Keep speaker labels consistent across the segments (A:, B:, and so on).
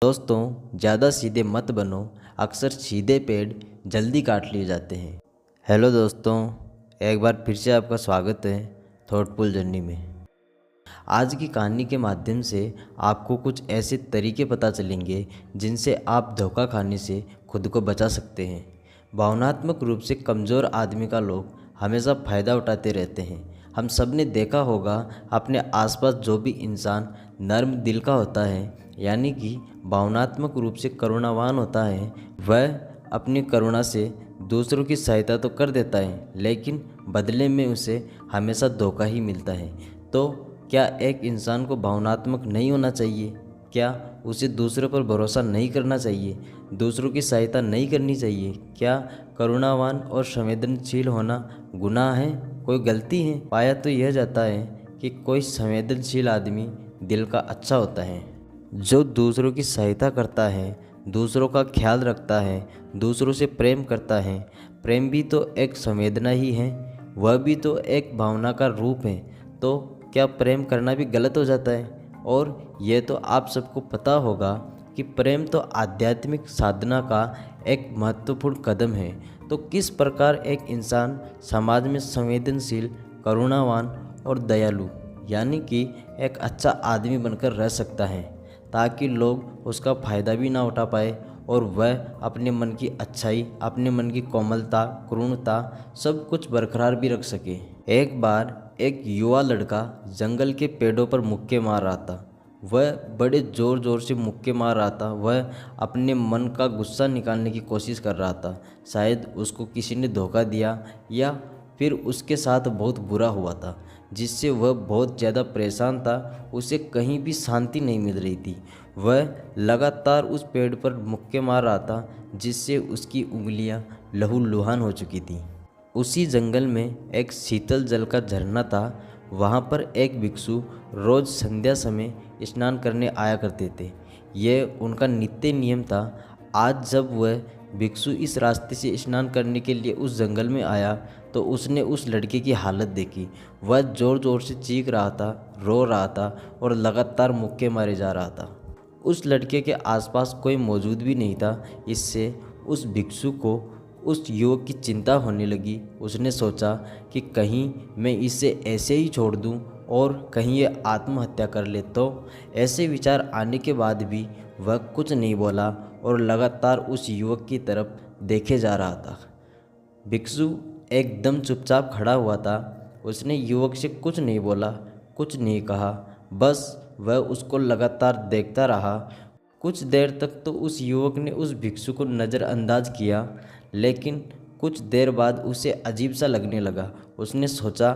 A: दोस्तों, ज़्यादा सीधे मत बनो, अक्सर सीधे पेड़ जल्दी काट लिए जाते हैं। हेलो दोस्तों, एक बार फिर से आपका स्वागत है थॉटफुल जर्नी में। आज की कहानी के माध्यम से आपको कुछ ऐसे तरीके पता चलेंगे जिनसे आप धोखा खाने से खुद को बचा सकते हैं। भावनात्मक रूप से कमज़ोर आदमी का लोग हमेशा फ़ायदा उठाते रहते हैं। हम सब ने देखा होगा, अपने आसपास जो भी इंसान नर्म दिल का होता है, यानी कि भावनात्मक रूप से करुणावान होता है, वह अपनी करुणा से दूसरों की सहायता तो कर देता है, लेकिन बदले में उसे हमेशा धोखा ही मिलता है। तो क्या एक इंसान को भावनात्मक नहीं होना चाहिए? क्या उसे दूसरों पर भरोसा नहीं करना चाहिए? दूसरों की सहायता नहीं करनी चाहिए? क्या करुणावान और संवेदनशील होना गुनाह है, कोई गलती है? पाया तो यह जाता है कि कोई संवेदनशील आदमी दिल का अच्छा होता है, जो दूसरों की सहायता करता है, दूसरों का ख्याल रखता है, दूसरों से प्रेम करता है। प्रेम भी तो एक संवेदना ही है, वह भी तो एक भावना का रूप है। तो क्या प्रेम करना भी गलत हो जाता है? और यह तो आप सबको पता होगा कि प्रेम तो आध्यात्मिक साधना का एक महत्वपूर्ण कदम है। तो किस प्रकार एक इंसान समाज में संवेदनशील, करुणावान और दयालु, यानी कि एक अच्छा आदमी बनकर रह सकता है, ताकि लोग उसका फ़ायदा भी ना उठा पाए और वह अपने मन की अच्छाई, अपने मन की कोमलता, करुणता सब कुछ बरकरार भी रख सके। एक बार एक युवा लड़का जंगल के पेड़ों पर मुक्के मार रहा था। वह बड़े ज़ोर ज़ोर से मुक्के मार रहा था। वह अपने मन का गुस्सा निकालने की कोशिश कर रहा था। शायद उसको किसी ने धोखा दिया या फिर उसके साथ बहुत बुरा हुआ था, जिससे वह बहुत ज़्यादा परेशान था। उसे कहीं भी शांति नहीं मिल रही थी। वह लगातार उस पेड़ पर मुक्के मार रहा था, जिससे उसकी उंगलियां लहूलुहान हो चुकी थीं। उसी जंगल में एक शीतल जल का झरना था। वहाँ पर एक भिक्षु रोज़ संध्या समय स्नान करने आया करते थे। यह उनका नित्य नियम था। आज जब वह भिक्षु इस रास्ते से स्नान करने के लिए उस जंगल में आया, तो उसने उस लड़के की हालत देखी। वह ज़ोर ज़ोर से चीख रहा था, रो रहा था और लगातार मुक्के मारे जा रहा था। उस लड़के के आसपास कोई मौजूद भी नहीं था। इससे उस भिक्षु को उस युवक की चिंता होने लगी। उसने सोचा कि कहीं मैं इसे ऐसे ही छोड़ दूं और कहीं ये आत्महत्या कर ले। तो ऐसे विचार आने के बाद भी वह कुछ नहीं बोला और लगातार उस युवक की तरफ देखे जा रहा था। भिक्षु एकदम चुपचाप खड़ा हुआ था। उसने युवक से कुछ नहीं बोला, कुछ नहीं कहा, बस वह उसको लगातार देखता रहा। कुछ देर तक तो उस युवक ने उस भिक्षु को नज़रअंदाज किया, लेकिन कुछ देर बाद उसे अजीब सा लगने लगा। उसने सोचा,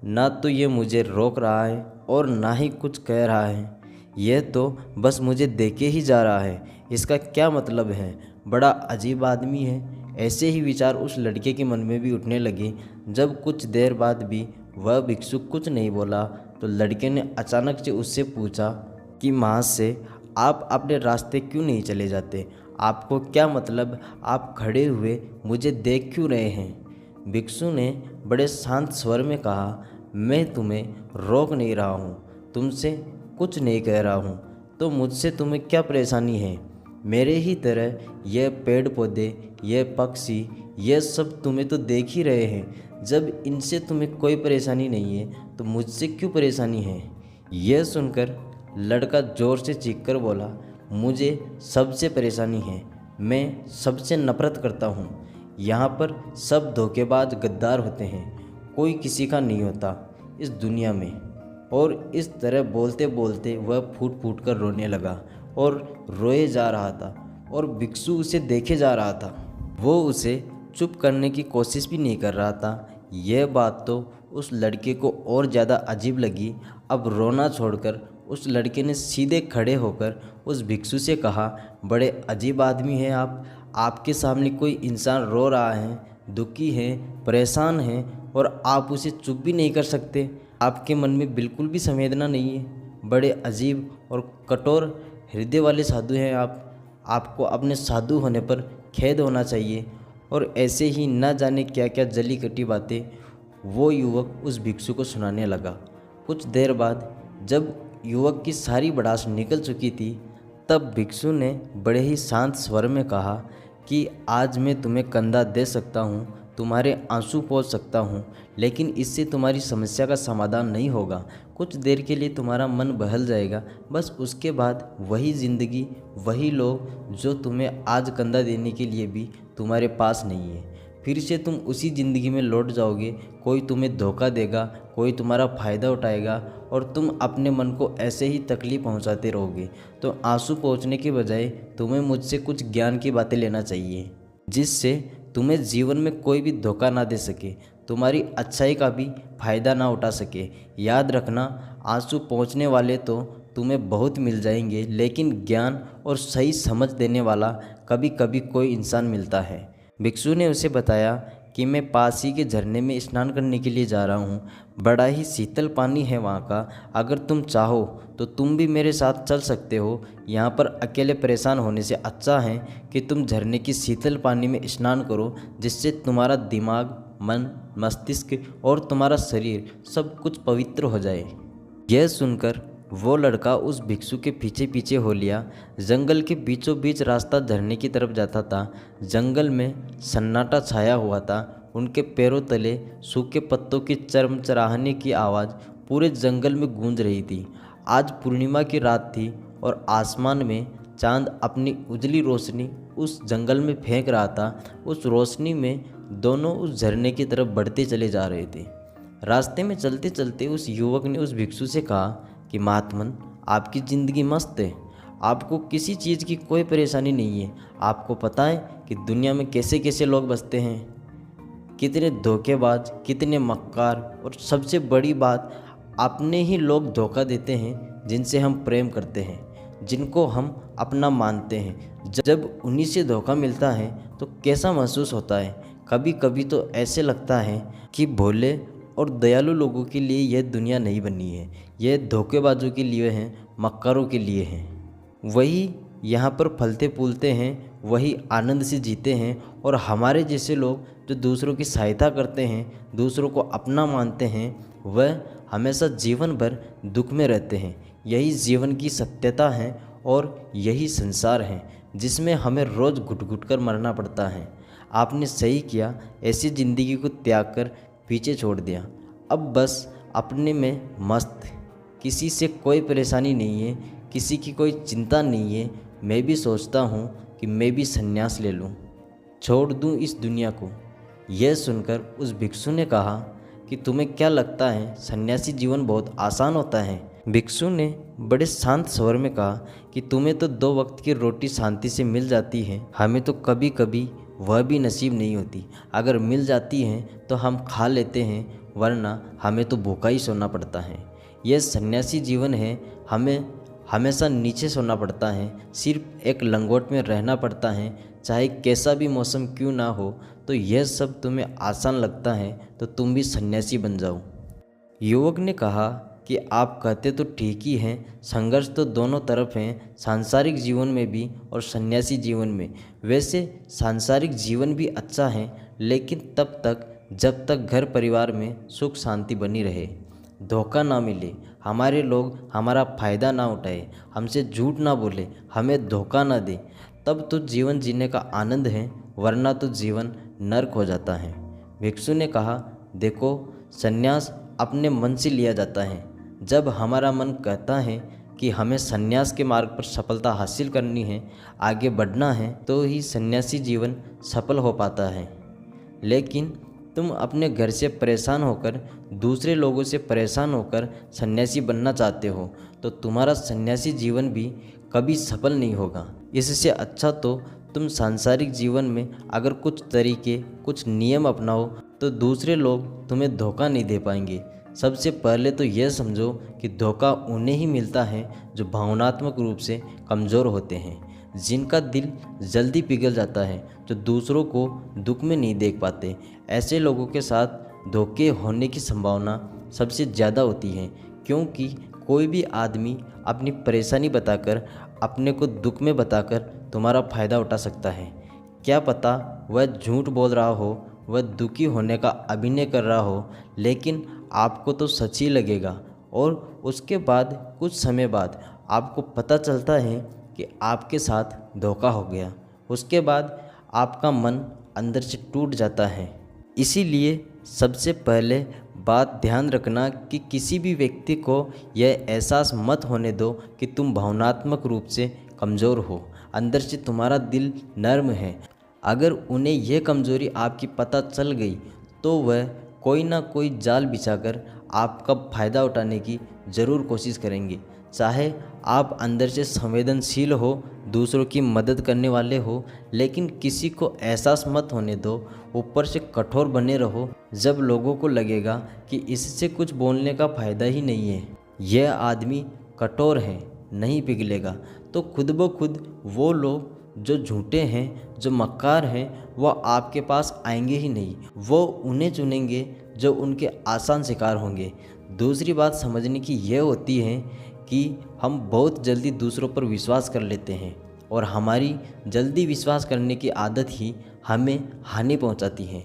A: ना तो ये मुझे रोक रहा है और ना ही कुछ कह रहा है। यह तो बस मुझे देखे ही जा रहा है। इसका क्या मतलब है? बड़ा अजीब आदमी है। ऐसे ही विचार उस लड़के के मन में भी उठने लगे। जब कुछ देर बाद भी वह भिक्षु कुछ नहीं बोला, तो लड़के ने अचानक से उससे पूछा कि महाशय, आप अपने रास्ते क्यों नहीं चले जाते? आपको क्या मतलब? आप खड़े हुए मुझे देख क्यों रहे हैं? भिक्षु ने बड़े शांत स्वर में कहा, मैं तुम्हें रोक नहीं रहा हूँ, तुमसे कुछ नहीं कह रहा हूँ, तो मुझसे तुम्हें क्या परेशानी है? मेरे ही तरह यह पेड़ पौधे, यह पक्षी, यह सब तुम्हें तो देख ही रहे हैं। जब इनसे तुम्हें कोई परेशानी नहीं है, तो मुझसे क्यों परेशानी है? यह सुनकर लड़का ज़ोर से चीखकर बोला, मुझे सबसे परेशानी है। मैं सबसे नफरत करता हूँ। यहाँ पर सब धोखेबाज गद्दार होते हैं, कोई किसी का नहीं होता इस दुनिया में। और इस तरह बोलते बोलते वह फूट फूट कर रोने लगा और रोए जा रहा था, और भिक्षु उसे देखे जा रहा था। वो उसे चुप करने की कोशिश भी नहीं कर रहा था। यह बात तो उस लड़के को और ज़्यादा अजीब लगी। अब रोना छोड़कर उस लड़के ने सीधे खड़े होकर उस भिक्षु से कहा, बड़े अजीब आदमी हैं आप। आपके सामने कोई इंसान रो रहा है, दुखी है, परेशान है, और आप उसे चुप भी नहीं कर सकते। आपके मन में बिल्कुल भी संवेदना नहीं है। बड़े अजीब और कठोर हृदय वाले साधु हैं आप। आपको अपने साधु होने पर खेद होना चाहिए। और ऐसे ही न जाने क्या क्या जली कटी बातें वो युवक उस भिक्षु को सुनाने लगा। कुछ देर बाद जब युवक की सारी भड़ास निकल चुकी थी, तब भिक्षु ने बड़े ही शांत स्वर में कहा कि आज मैं तुम्हें कंधा दे सकता हूँ, तुम्हारे आंसू पोंछ सकता हूँ, लेकिन इससे तुम्हारी समस्या का समाधान नहीं होगा। कुछ देर के लिए तुम्हारा मन बहल जाएगा, बस उसके बाद वही ज़िंदगी, वही लोग जो तुम्हें आज कंधा देने के लिए भी तुम्हारे पास नहीं है। फिर से तुम उसी ज़िंदगी में लौट जाओगे। कोई तुम्हें धोखा देगा, कोई तुम्हारा फ़ायदा उठाएगा और तुम अपने मन को ऐसे ही तकलीफ पहुंचाते रहोगे। तो आंसू पोंछने के बजाय तुम्हें मुझसे कुछ ज्ञान की बातें लेना चाहिए, जिससे तुम्हें जीवन में कोई भी धोखा ना दे सके, तुम्हारी अच्छाई का भी फ़ायदा ना उठा सके। याद रखना, आंसू पोंछने वाले तो तुम्हें बहुत मिल जाएंगे, लेकिन ज्ञान और सही समझ देने वाला कभी कभी कोई इंसान मिलता है। भिक्षु ने उसे बताया कि मैं पास ही के झरने में स्नान करने के लिए जा रहा हूँ। बड़ा ही शीतल पानी है वहाँ का। अगर तुम चाहो तो तुम भी मेरे साथ चल सकते हो। यहाँ पर अकेले परेशान होने से अच्छा है कि तुम झरने की शीतल पानी में स्नान करो, जिससे तुम्हारा दिमाग, मन, मस्तिष्क और तुम्हारा शरीर सब कुछ पवित्र हो जाए। यह सुनकर वो लड़का उस भिक्षु के पीछे पीछे हो लिया। जंगल के बीचों बीच रास्ता झरने की तरफ जाता था। जंगल में सन्नाटा छाया हुआ था। उनके पैरों तले सूखे पत्तों की चरमचराहने की आवाज़ पूरे जंगल में गूंज रही थी। आज पूर्णिमा की रात थी और आसमान में चांद अपनी उजली रोशनी उस जंगल में फेंक रहा था। उस रोशनी में दोनों उस झरने की तरफ बढ़ते चले जा रहे थे। रास्ते में चलते चलते उस युवक ने उस भिक्षु से कहा कि महात्मन, आपकी ज़िंदगी मस्त है, आपको किसी चीज़ की कोई परेशानी नहीं है। आपको पता है कि दुनिया में कैसे कैसे लोग बसते हैं, कितने धोखेबाज, कितने मक्कार, और सबसे बड़ी बात, अपने ही लोग धोखा देते हैं जिनसे हम प्रेम करते हैं, जिनको हम अपना मानते हैं। जब उन्हीं से धोखा मिलता है तो कैसा महसूस होता है। कभी कभी तो ऐसे लगता है कि भोले और दयालु लोगों के लिए यह दुनिया नहीं बनी है, यह धोखेबाजों के लिए है, मक्कारों के लिए है। वही यहाँ पर फलते फूलते हैं, वही आनंद से जीते हैं, और हमारे जैसे लोग जो दूसरों की सहायता करते हैं, दूसरों को अपना मानते हैं, वह हमेशा जीवन भर दुख में रहते हैं। यही जीवन की सत्यता है और यही संसार है जिसमें हमें रोज़ घुट घुट कर मरना पड़ता है। आपने सही किया, ऐसी ज़िंदगी को त्याग कर पीछे छोड़ दिया। अब बस अपने में मस्त, किसी से कोई परेशानी नहीं है, किसी की कोई चिंता नहीं है। मैं भी सोचता हूँ कि मैं भी संन्यास ले लूँ, छोड़ दूँ इस दुनिया को। यह सुनकर उस भिक्षु ने कहा कि तुम्हें क्या लगता है सन्यासी जीवन बहुत आसान होता है? भिक्षु ने बड़े शांत स्वर में कहा कि तुम्हें तो 2 वक्त की रोटी शांति से मिल जाती है, हमें तो कभी कभी वह भी नसीब नहीं होती। अगर मिल जाती हैं तो हम खा लेते हैं, वरना हमें तो भूखा ही सोना पड़ता है। यह सन्यासी जीवन है, हमें हमेशा नीचे सोना पड़ता है, सिर्फ एक लंगोट में रहना पड़ता है, चाहे कैसा भी मौसम क्यों ना हो। तो यह सब तुम्हें आसान लगता है तो तुम भी सन्यासी बन जाओ। युवक ने कहा कि आप कहते तो ठीक ही हैं, संघर्ष तो दोनों तरफ हैं, सांसारिक जीवन में भी और सन्यासी जीवन में। वैसे सांसारिक जीवन भी अच्छा है, लेकिन तब तक जब तक घर परिवार में सुख शांति बनी रहे, धोखा ना मिले, हमारे लोग हमारा फ़ायदा ना उठाए, हमसे झूठ ना बोले, हमें धोखा ना दे, तब तो जीवन जीने का आनंद है, वरना तो जीवन नर्क हो जाता है। भिक्षु ने कहा, देखो, संन्यास अपने मन से लिया जाता है। जब हमारा मन कहता है कि हमें संन्यास के मार्ग पर सफलता हासिल करनी है, आगे बढ़ना है, तो ही सन्यासी जीवन सफल हो पाता है। लेकिन तुम अपने घर से परेशान होकर, दूसरे लोगों से परेशान होकर सन्यासी बनना चाहते हो, तो तुम्हारा सन्यासी जीवन भी कभी सफल नहीं होगा। इससे अच्छा तो तुम सांसारिक जीवन में अगर कुछ तरीके, कुछ नियम अपनाओ, तो दूसरे लोग तुम्हें धोखा नहीं दे पाएंगे। सबसे पहले तो यह समझो कि धोखा उन्हें ही मिलता है जो भावनात्मक रूप से कमज़ोर होते हैं, जिनका दिल जल्दी पिघल जाता है, जो दूसरों को दुख में नहीं देख पाते। ऐसे लोगों के साथ धोखे होने की संभावना सबसे ज़्यादा होती है, क्योंकि कोई भी आदमी अपनी परेशानी बताकर, अपने को दुख में बताकर तुम्हारा फ़ायदा उठा सकता है। क्या पता वह झूठ बोल रहा हो, वह दुखी होने का अभिनय कर रहा हो, लेकिन आपको तो सच ही लगेगा। और उसके बाद कुछ समय बाद आपको पता चलता है कि आपके साथ धोखा हो गया। उसके बाद आपका मन अंदर से टूट जाता है। इसीलिए सबसे पहले बात ध्यान रखना कि किसी भी व्यक्ति को यह एहसास मत होने दो कि तुम भावनात्मक रूप से कमज़ोर हो। अंदर से तुम्हारा दिल नर्म है। अगर उन्हें यह कमज़ोरी आपकी पता चल गई तो वह कोई ना कोई जाल बिछाकर आपका फ़ायदा उठाने की ज़रूर कोशिश करेंगे। चाहे आप अंदर से संवेदनशील हो, दूसरों की मदद करने वाले हो, लेकिन किसी को एहसास मत होने दो। ऊपर से कठोर बने रहो। जब लोगों को लगेगा कि इससे कुछ बोलने का फ़ायदा ही नहीं है, यह आदमी कठोर है, नहीं पिघलेगा, तो खुद ब खुद वो लोग जो झूठे हैं, जो मक्कार हैं, वो आपके पास आएंगे ही नहीं। वो उन्हें चुनेंगे जो उनके आसान शिकार होंगे। दूसरी बात समझने की यह होती है कि हम बहुत जल्दी दूसरों पर विश्वास कर लेते हैं और हमारी जल्दी विश्वास करने की आदत ही हमें हानि पहुंचाती है।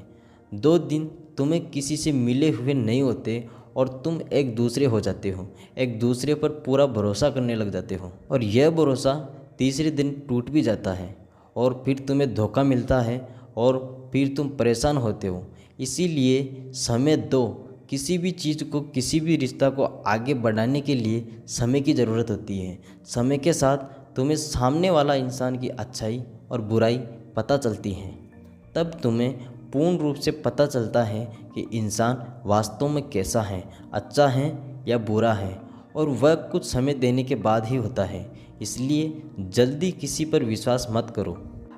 A: 2 दिन तुम्हें किसी से मिले हुए नहीं होते और तुम एक दूसरे हो जाते हो, एक दूसरे पर पूरा भरोसा करने लग जाते हो और यह भरोसा तीसरे दिन टूट भी जाता है और फिर तुम्हें धोखा मिलता है और फिर तुम परेशान होते हो। इसीलिए समय दो। किसी भी चीज़ को, किसी भी रिश्ता को आगे बढ़ाने के लिए समय की ज़रूरत होती है। समय के साथ तुम्हें सामने वाला इंसान की अच्छाई और बुराई पता चलती है। तब तुम्हें पूर्ण रूप से पता चलता है कि इंसान वास्तव में कैसा है, अच्छा है या बुरा है, और वह कुछ समय देने के बाद ही होता है। इसलिए जल्दी किसी पर विश्वास मत करो।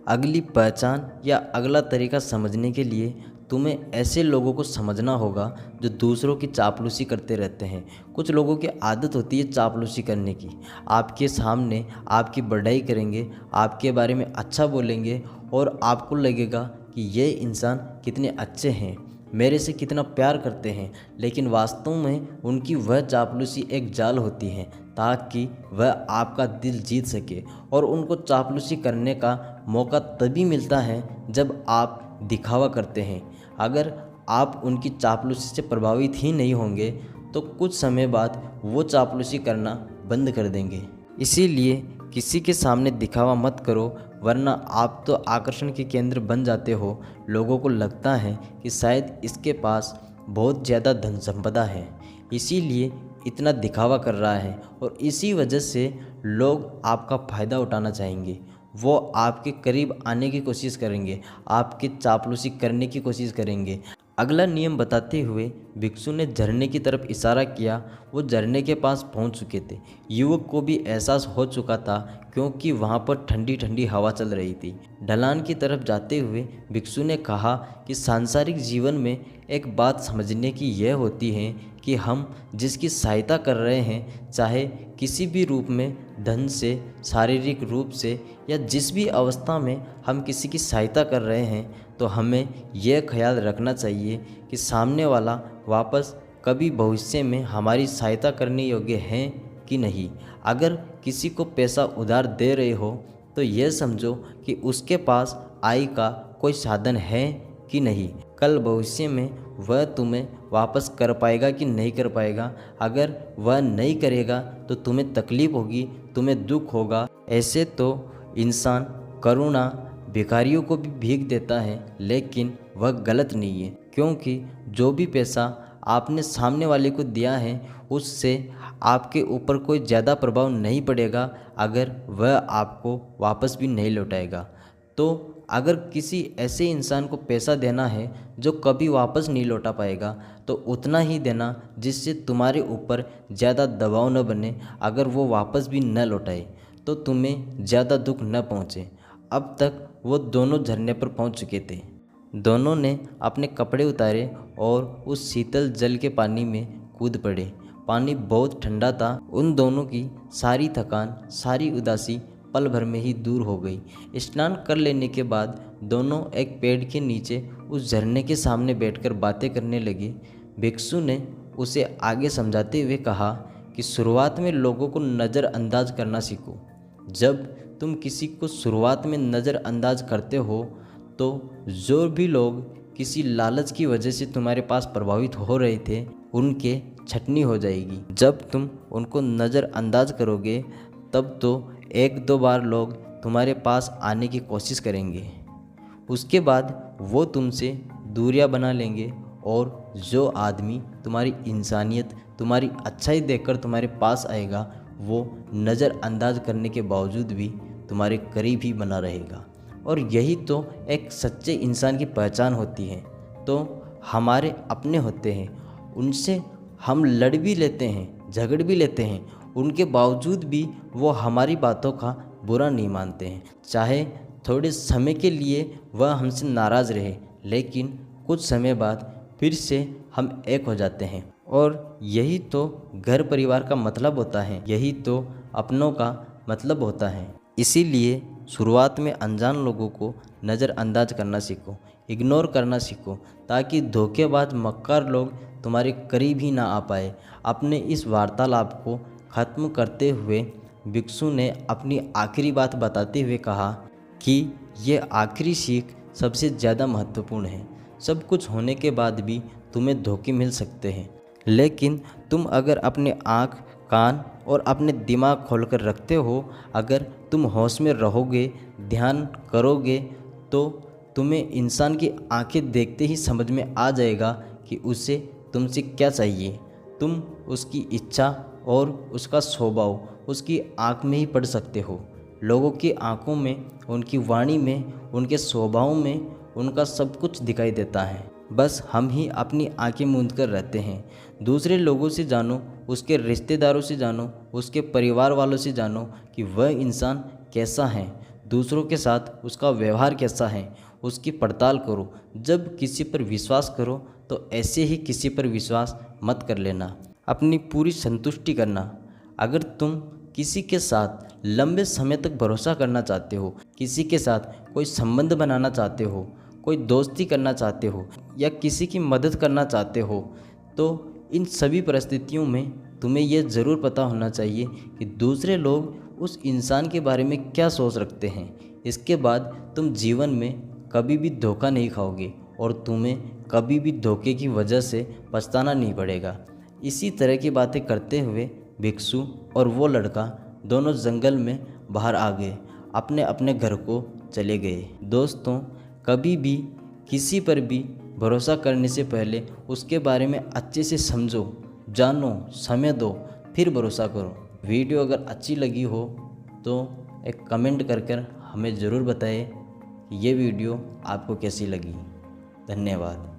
A: अगली पहचान या अगला तरीका समझने के लिए तुम्हें ऐसे लोगों को समझना होगा जो दूसरों की चापलूसी करते रहते हैं। कुछ लोगों की आदत होती है चापलूसी करने की। आपके सामने आपकी बढ़ाई करेंगे, आपके बारे में अच्छा बोलेंगे और आपको लगेगा कि ये इंसान कितने अच्छे हैं, मेरे से कितना प्यार करते हैं, लेकिन वास्तव में उनकी वह चापलूसी एक जाल होती है ताकि वह आपका दिल जीत सके। और उनको चापलूसी करने का मौका तभी मिलता है जब आप दिखावा करते हैं। अगर आप उनकी चापलूसी से प्रभावित ही नहीं होंगे तो कुछ समय बाद वो चापलूसी करना बंद कर देंगे। इसीलिए किसी के सामने दिखावा मत करो, वरना आप तो आकर्षण के केंद्र बन जाते हो। लोगों को लगता है कि शायद इसके पास बहुत ज़्यादा धन संपदा है, इसीलिए इतना दिखावा कर रहा है और इसी वजह से लोग आपका फ़ायदा उठाना चाहेंगे। वो आपके करीब आने की कोशिश करेंगे, आपकी चापलूसी करने की कोशिश करेंगे। अगला नियम बताते हुए भिक्षु ने झरने की तरफ इशारा किया। वो झरने के पास पहुंच चुके थे। युवक को भी एहसास हो चुका था क्योंकि वहां पर ठंडी ठंडी हवा चल रही थी। ढलान की तरफ जाते हुए भिक्षु ने कहा कि सांसारिक जीवन में एक बात समझने की यह होती है कि हम जिसकी सहायता कर रहे हैं, चाहे किसी भी रूप में, धन से, शारीरिक रूप से, या जिस भी अवस्था में हम किसी की सहायता कर रहे हैं, तो हमें यह ख्याल रखना चाहिए कि सामने वाला वापस कभी भविष्य में हमारी सहायता करने योग्य है कि नहीं। अगर किसी को पैसा उधार दे रहे हो तो यह समझो कि उसके पास आय का कोई साधन है कि नहीं। कल भविष्य में वह तुम्हें वापस कर पाएगा कि नहीं कर पाएगा। अगर वह नहीं करेगा तो तुम्हें तकलीफ़ होगी, तुम्हें दुख होगा। ऐसे तो इंसान करुणा भिखारियों को भी भीख देता है, लेकिन वह गलत नहीं है, क्योंकि जो भी पैसा आपने सामने वाले को दिया है उससे आपके ऊपर कोई ज़्यादा प्रभाव नहीं पड़ेगा अगर वह आपको वापस भी नहीं लौटाएगा। तो अगर किसी ऐसे इंसान को पैसा देना है जो कभी वापस नहीं लौटा पाएगा, तो उतना ही देना जिससे तुम्हारे ऊपर ज़्यादा दबाव न बने। अगर वो वापस भी न लौटाए तो तुम्हें ज़्यादा दुख न पहुँचे। अब तक वो दोनों झरने पर पहुँच चुके थे। दोनों ने अपने कपड़े उतारे और उस शीतल जल के पानी में कूद पड़े। पानी बहुत ठंडा था। उन दोनों की सारी थकान, सारी उदासी पल भर में ही दूर हो गई। स्नान कर लेने के बाद दोनों एक पेड़ के नीचे उस झरने के सामने बैठकर बातें करने लगे। भिक्षु ने उसे आगे समझाते हुए कहा कि शुरुआत में लोगों को नज़रअंदाज करना सीखो। जब तुम किसी को शुरुआत में नज़रअंदाज करते हो तो जो भी लोग किसी लालच की वजह से तुम्हारे पास प्रभावित हो रहे थे, उनके छटनी हो जाएगी। जब तुम उनको नज़रअंदाज करोगे तब तो 1-2 बार लोग तुम्हारे पास आने की कोशिश करेंगे। उसके बाद वो तुमसे दूरियां बना लेंगे और जो आदमी तुम्हारी इंसानियत, तुम्हारी अच्छाई देखकर तुम्हारे पास आएगा, वो नज़रअंदाज करने के बावजूद भी तुम्हारे करीब ही बना रहेगा। और यही तो एक सच्चे इंसान की पहचान होती है। तो हमारे अपने होते हैं, उनसे हम लड़ भी लेते हैं, झगड़ भी लेते हैं, उनके बावजूद भी वो हमारी बातों का बुरा नहीं मानते हैं। चाहे थोड़े समय के लिए वह हमसे नाराज़ रहे, लेकिन कुछ समय बाद फिर से हम एक हो जाते हैं। और यही तो घर परिवार का मतलब होता है, यही तो अपनों का मतलब होता है। इसीलिए शुरुआत में अनजान लोगों को नज़रअंदाज करना सीखो, इग्नोर करना सीखो, ताकि धोखेबाज मक्कार लोग तुम्हारे करीब ही ना आ पाए। अपने इस वार्तालाप को ख़त्म करते हुए भिक्षु ने अपनी आखिरी बात बताते हुए कहा कि ये आखिरी सीख सबसे ज़्यादा महत्वपूर्ण है। सब कुछ होने के बाद भी तुम्हें धोखे मिल सकते हैं, लेकिन तुम अगर अपने आँख, कान और अपने दिमाग खोलकर रखते हो, अगर तुम होश में रहोगे, ध्यान करोगे, तो तुम्हें इंसान की आंखें देखते ही समझ में आ जाएगा कि उसे तुमसे क्या चाहिए। तुम उसकी इच्छा और उसका स्वभाव उसकी आँख में ही पढ़ सकते हो। लोगों की आंखों में, उनकी वाणी में, उनके स्वभाव में उनका सब कुछ दिखाई देता है। बस हम ही अपनी आंखें मूंद कर रहते हैं। दूसरे लोगों से जानो, उसके रिश्तेदारों से जानो, उसके परिवार वालों से जानो कि वह इंसान कैसा है, दूसरों के साथ उसका व्यवहार कैसा है, उसकी पड़ताल करो। जब किसी पर विश्वास करो तो ऐसे ही किसी पर विश्वास मत कर लेना। अपनी पूरी संतुष्टि करना। अगर तुम किसी के साथ लंबे समय तक भरोसा करना चाहते हो, किसी के साथ कोई संबंध बनाना चाहते हो, कोई दोस्ती करना चाहते हो या किसी की मदद करना चाहते हो, तो इन सभी परिस्थितियों में तुम्हें यह ज़रूर पता होना चाहिए कि दूसरे लोग उस इंसान के बारे में क्या सोच रखते हैं। इसके बाद तुम जीवन में कभी भी धोखा नहीं खाओगे और तुम्हें कभी भी धोखे की वजह से पछताना नहीं पड़ेगा। इसी तरह की बातें करते हुए भिक्षु और वो लड़का दोनों जंगल में बाहर आ गए, अपने अपने घर को चले गए। दोस्तों, कभी भी किसी पर भी भरोसा करने से पहले उसके बारे में अच्छे से समझो, जानो, समय दो, फिर भरोसा करो। वीडियो अगर अच्छी लगी हो तो एक कमेंट कर हमें ज़रूर बताएं कि ये वीडियो आपको कैसी लगी। धन्यवाद।